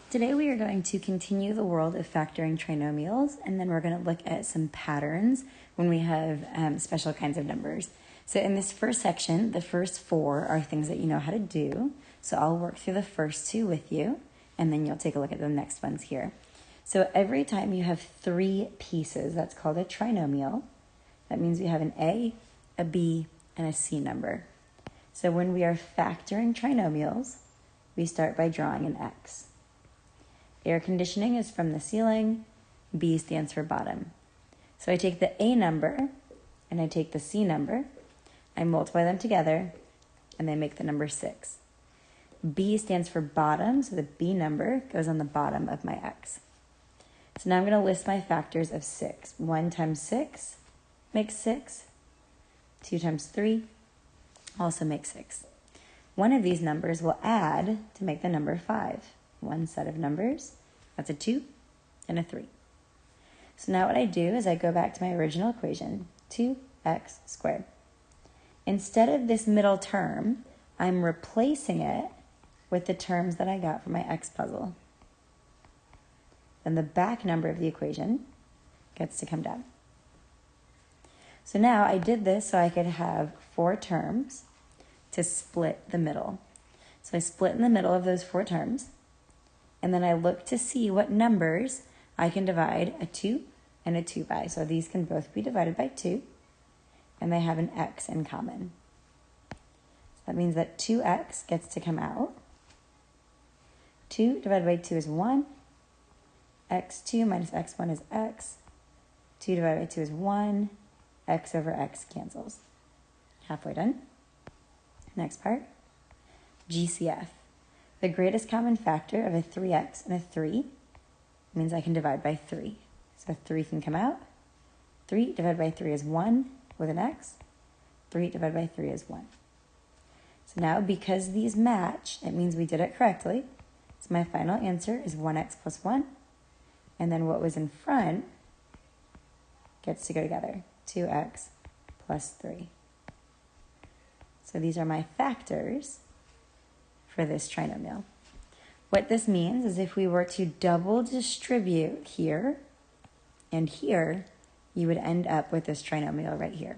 Today we are going to continue the world of factoring trinomials, and then we're going to look at some patterns when we have special kinds of numbers. So in this first section, the first four are things that you know how to do. So I'll work through the first two with you, and then you'll take a look at the next ones here. So every time you have three pieces, that's called a trinomial. That means we have an A, a B, and a C number. So when we are factoring trinomials, we start by drawing an X. Air conditioning is from the ceiling. B stands for bottom. So I take the A number and I take the C number. I multiply them together and they make the number 6. B stands for bottom, so the B number goes on the bottom of my X. So now I'm going to list my factors of 6. 1 times 6 makes 6. 2 times 3 also makes 6. One of these numbers will add to make the number 5. One set of numbers, that's a 2 and a 3. So now what I do is I go back to my original equation, 2x squared. Instead of this middle term, I'm replacing it with the terms that I got from my X puzzle. Then the back number of the equation gets to come down. So now I did this so I could have 4 terms to split the middle. So I split in the middle of those 4 terms, and then I look to see what numbers I can divide a 2 and a 2 by. So these can both be divided by 2, and they have an x in common. So that means that 2x gets to come out. 2 divided by 2 is 1. x2 minus x1 is x. 2 divided by 2 is 1. X over x cancels. Halfway done. Next part, GCF. The greatest common factor of a 3x and a 3 means I can divide by 3. So 3 can come out. 3 divided by 3 is 1 with an x. 3 divided by 3 is 1. So now because these match, it means we did it correctly. So my final answer is 1x plus 1. And then what was in front gets to go together. 2x plus 3. So these are my factors for this trinomial. What this means is if we were to double distribute here and here, you would end up with this trinomial right here.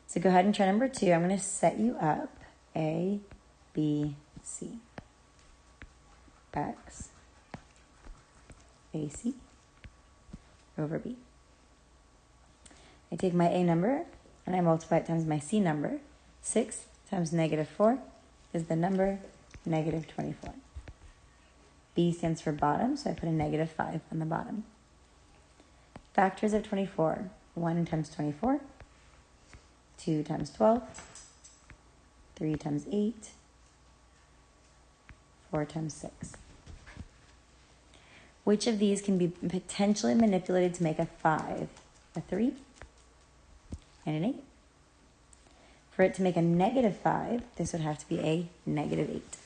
So go ahead and try number 2. I'm going to set you up A, B, C. X, AC over B. I take my A number and I multiply it times my C number. 6 times negative 4 is the number negative 24. B stands for bottom, so I put a negative 5 on the bottom. Factors of 24. 1 times 24. 2 times 12. 3 times 8. 4 times 6. Which of these can be potentially manipulated to make a 5? A 3 and an 8. For it to make a negative 5, this would have to be a negative 8.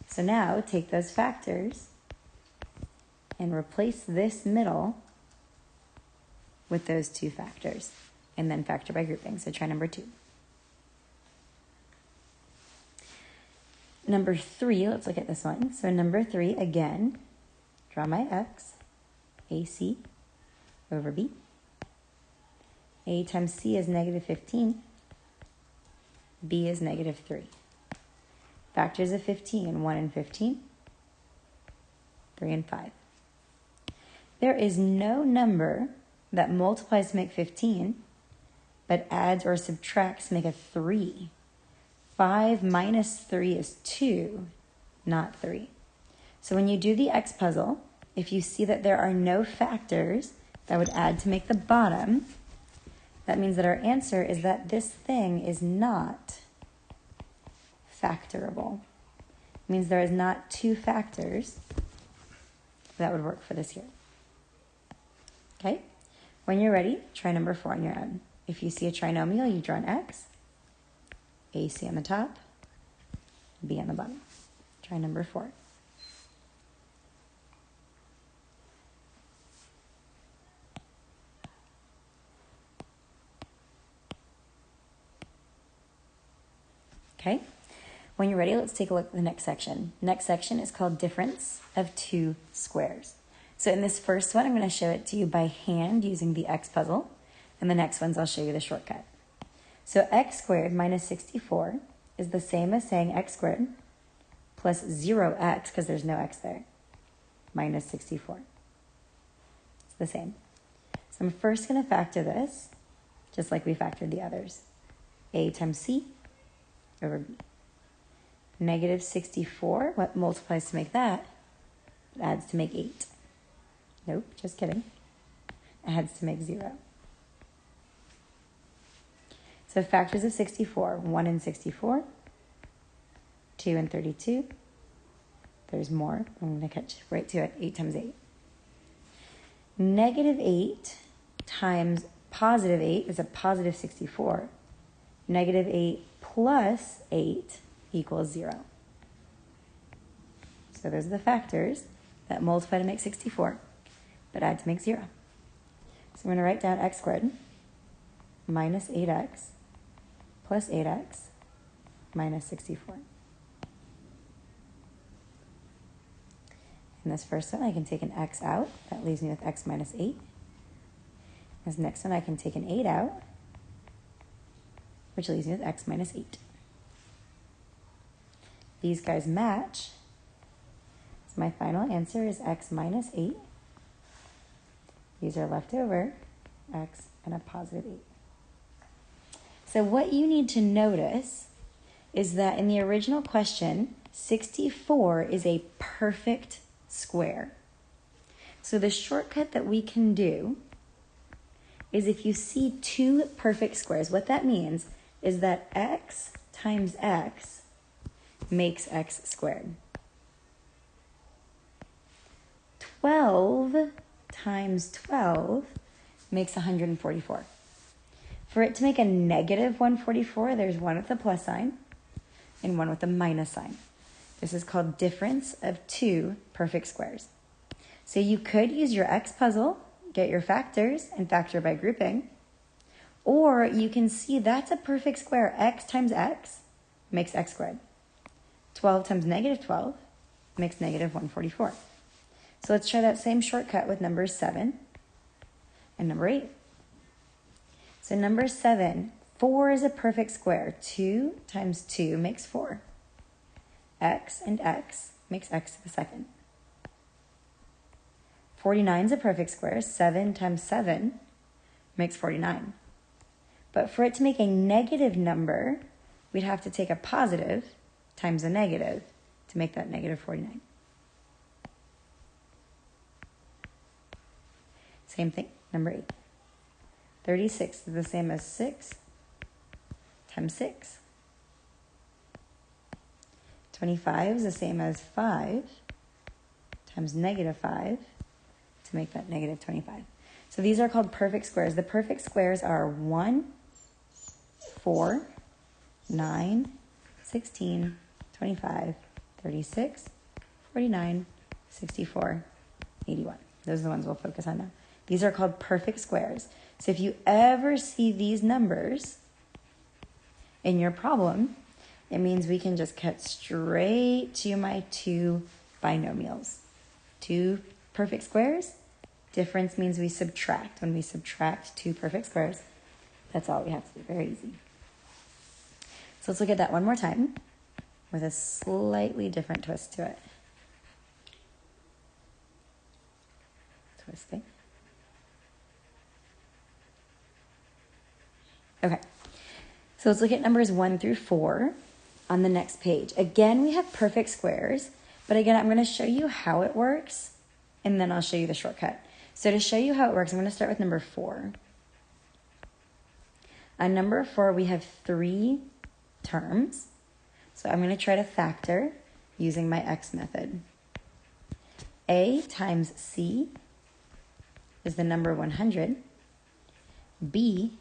So now take those factors and replace this middle with those 2 factors, and then factor by grouping. So try number 2. Number 3, let's look at this one. So number 3, again, draw my x, AC over B. A times C is negative 15. B is negative 3. Factors of 15, 1 and 15, 3 and 5. There is no number that multiplies to make 15, but adds or subtracts to make a 3. 5 minus 3 is 2, not 3. So when you do the X puzzle, if you see that there are no factors that would add to make the bottom, that means that our answer is that this thing is not factorable. It means there is not 2 factors that would work for this here. Okay? When you're ready, try number 4 on your own. If you see a trinomial, you draw an X, AC on the top, B on the bottom. Try number 4. Okay? When you're ready, let's take a look at the next section. Next section is called difference of two squares. So in this first one, I'm going to show it to you by hand using the X puzzle. And the next ones, I'll show you the shortcut. So x squared minus 64 is the same as saying x squared plus 0x, because there's no x there, minus 64. It's the same. So I'm first going to factor this, just like we factored the others. A times c over b. Negative 64, what multiplies to make that? It adds to make 8. Nope, just kidding. It adds to make 0. So factors of 64, 1 and 64, 2 and 32. There's more. I'm going to catch right to it. 8 times 8. Negative 8 times positive 8 is a positive 64. Negative 8 plus 8 equals 0. So those are the factors that multiply to make 64, but add to make 0. So I'm going to write down x squared minus 8x plus 8x minus 64. In this first one, I can take an x out. That leaves me with x minus 8. This next one, I can take an 8 out, which leaves me with x minus 8. These guys match. So my final answer is x minus 8. These are left over, x and a positive 8. So what you need to notice is that in the original question, 64 is a perfect square. So the shortcut that we can do is if you see two perfect squares, what that means is that x times x makes x squared. 12 times 12 makes 144. For it to make a negative 144, there's one with a plus sign and one with a minus sign. This is called difference of two perfect squares. So you could use your X puzzle, get your factors, and factor by grouping. Or you can see that's a perfect square. X times x makes x squared. 12 times negative 12 makes negative 144. So let's try that same shortcut with number 7 and number 8. So number 7, 4 is a perfect square. 2 times 2 makes 4. X and x makes x to the second. 49 is a perfect square. 7 times 7 makes 49. But for it to make a negative number, we'd have to take a positive times a negative to make that negative 49. Same thing, number 8. 36 is the same as 6 times 6. 25 is the same as 5 times negative 5 to make that negative 25. So these are called perfect squares. The perfect squares are 1, 4, 9, 16, 25, 36, 49, 64, 81. Those are the ones we'll focus on now. These are called perfect squares. So if you ever see these numbers in your problem, it means we can just cut straight to my two binomials. Two perfect squares. Difference means we subtract. When we subtract two perfect squares, that's all we have to do. Very easy. So let's look at that one more time with a slightly different twist to it. Twisting. Okay, so let's look at numbers 1 through 4 on the next page. Again, we have perfect squares, but again, I'm going to show you how it works, and then I'll show you the shortcut. So to show you how it works, I'm going to start with number 4. On number 4, we have 3 terms. So I'm going to try to factor using my X method. A times C is the number 100. B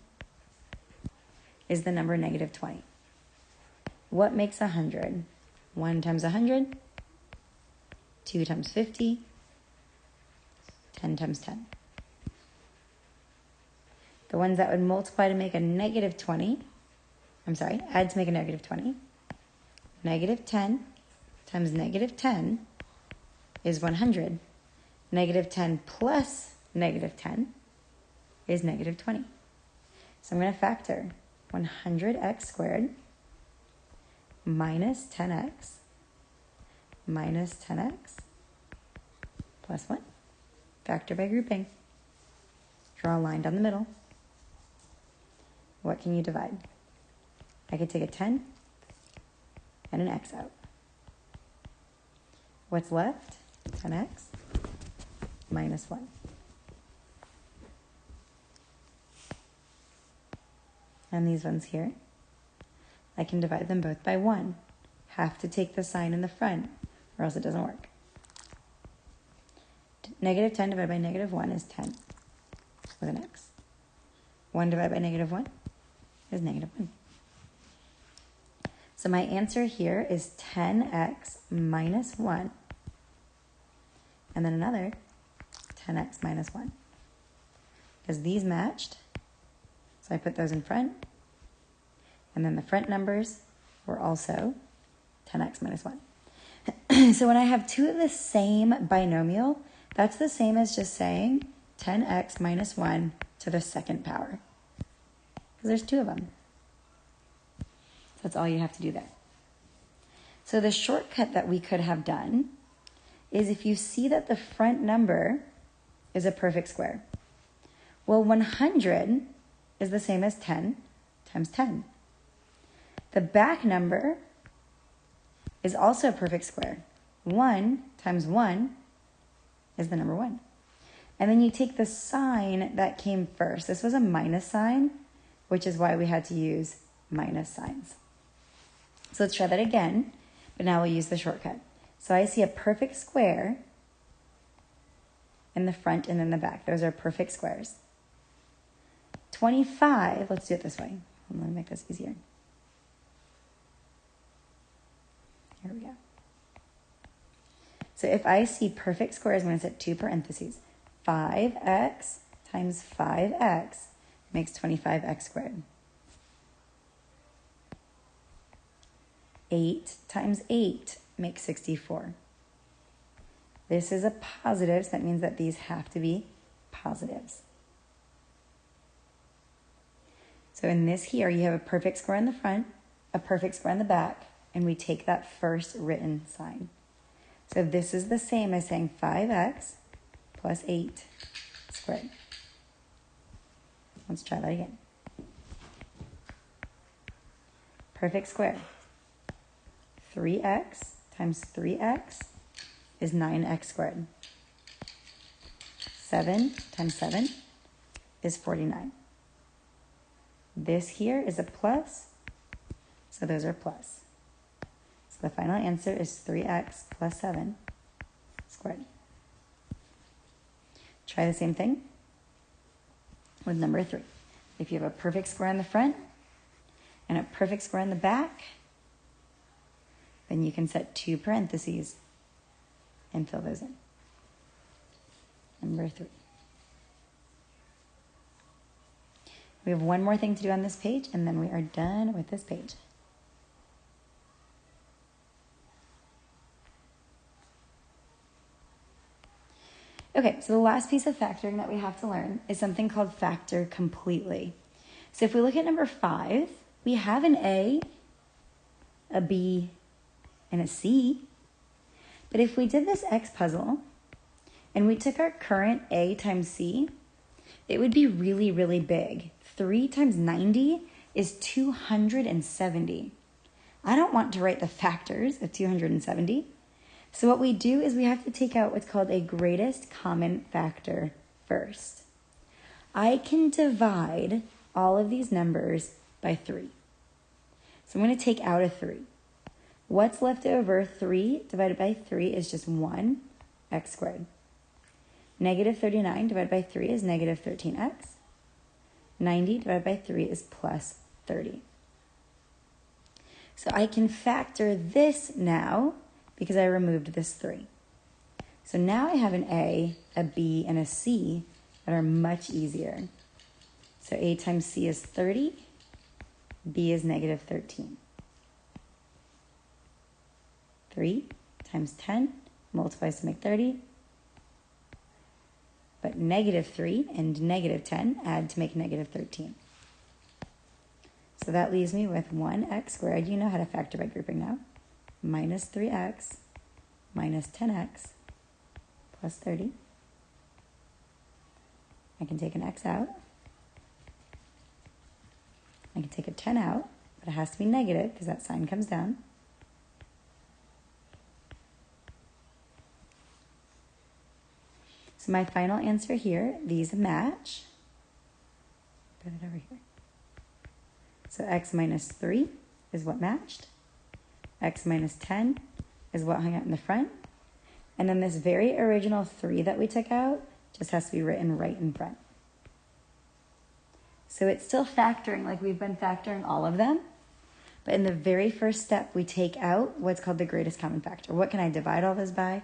is the number negative 20. What makes 100? 1 times 100, 2 times 50, 10 times 10. The ones that would multiply to make a negative 20, add to make a negative 20, Negative 10 times negative 10 is 100. Negative 10 plus negative 10 is negative 20. So I'm going to factor 100x squared minus 10x minus 10x plus 1. Factor by grouping. Draw a line down the middle. What can you divide? I could take a 10 and an x out. What's left? 10x minus 1. And these ones here, I can divide them both by 1. Have to take the sign in the front, or else it doesn't work. Negative 10 divided by negative 1 is 10 with an x. 1 divided by negative 1 is negative 1. So my answer here is 10x minus 1. And then another 10x minus 1. Because these matched, so I put those in front. And then the front numbers were also 10x minus 1. So when I have two of the same binomial, that's the same as just saying 10x minus 1 to the second power. Because there's two of them. So that's all you have to do there. So the shortcut that we could have done is if you see that the front number is a perfect square. Well, 100 is the same as 10 times 10. The back number is also a perfect square. 1 times 1 is the number 1. And then you take the sign that came first. This was a minus sign, which is why we had to use minus signs. So let's try that again, but now we'll use the shortcut. So I see a perfect square in the front and in the back. Those are perfect squares. 25, let's do it this way. Let me make this easier. Here we go. So if I see perfect squares, I'm going to set 2 parentheses. 5x times 5x makes 25x squared. 8 times 8 makes 64. This is a positive, so that means that these have to be positives. So in this here, you have a perfect square in the front, a perfect square in the back, and we take that first written sign. So this is the same as saying 5x plus 8 squared. Let's try that again. Perfect square. 3x times 3x is 9x squared. 7 times 7 is 49. This here is a plus, so those are plus. So the final answer is 3x plus 7 squared. Try the same thing with number 3. If you have a perfect square in the front and a perfect square in the back, then you can set 2 parentheses and fill those in. Number 3. We have one more thing to do on this page, and then we are done with this page. Okay, so the last piece of factoring that we have to learn is something called factor completely. So if we look at number 5, we have an A, a B, and a C. But if we did this X puzzle, and we took our current A times C, it would be really, really big. 3 times 90 is 270. I don't want to write the factors of 270. So what we do is we have to take out what's called a greatest common factor first. I can divide all of these numbers by 3. So I'm going to take out a 3. What's left over? 3 divided by 3 is just 1, x squared. Negative 39 divided by 3 is negative 13x. 90 divided by 3 is plus 30. So I can factor this now because I removed this 3. So now I have an A, a B, and a C that are much easier. So A times C is 30, B is negative 13. 3 times 10 multiplies to make 30. But negative 3 and negative 10 add to make negative 13. So that leaves me with 1x squared. You know how to factor by grouping now. Minus 3x minus 10x plus 30. I can take an x out. I can take a 10 out, but it has to be negative because that sign comes down. So my final answer here, these match. Put it over here. So x minus 3 is what matched. X minus 10 is what hung out in the front. And then this very original 3 that we took out just has to be written right in front. So it's still factoring like we've been factoring all of them. But in the very first step, we take out what's called the greatest common factor. What can I divide all those by?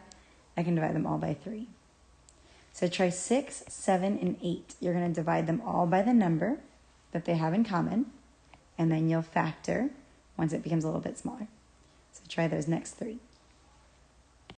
I can divide them all by 3. So try 6, 7, and 8. You're going to divide them all by the number that they have in common. And then you'll factor once it becomes a little bit smaller. So try those next 3.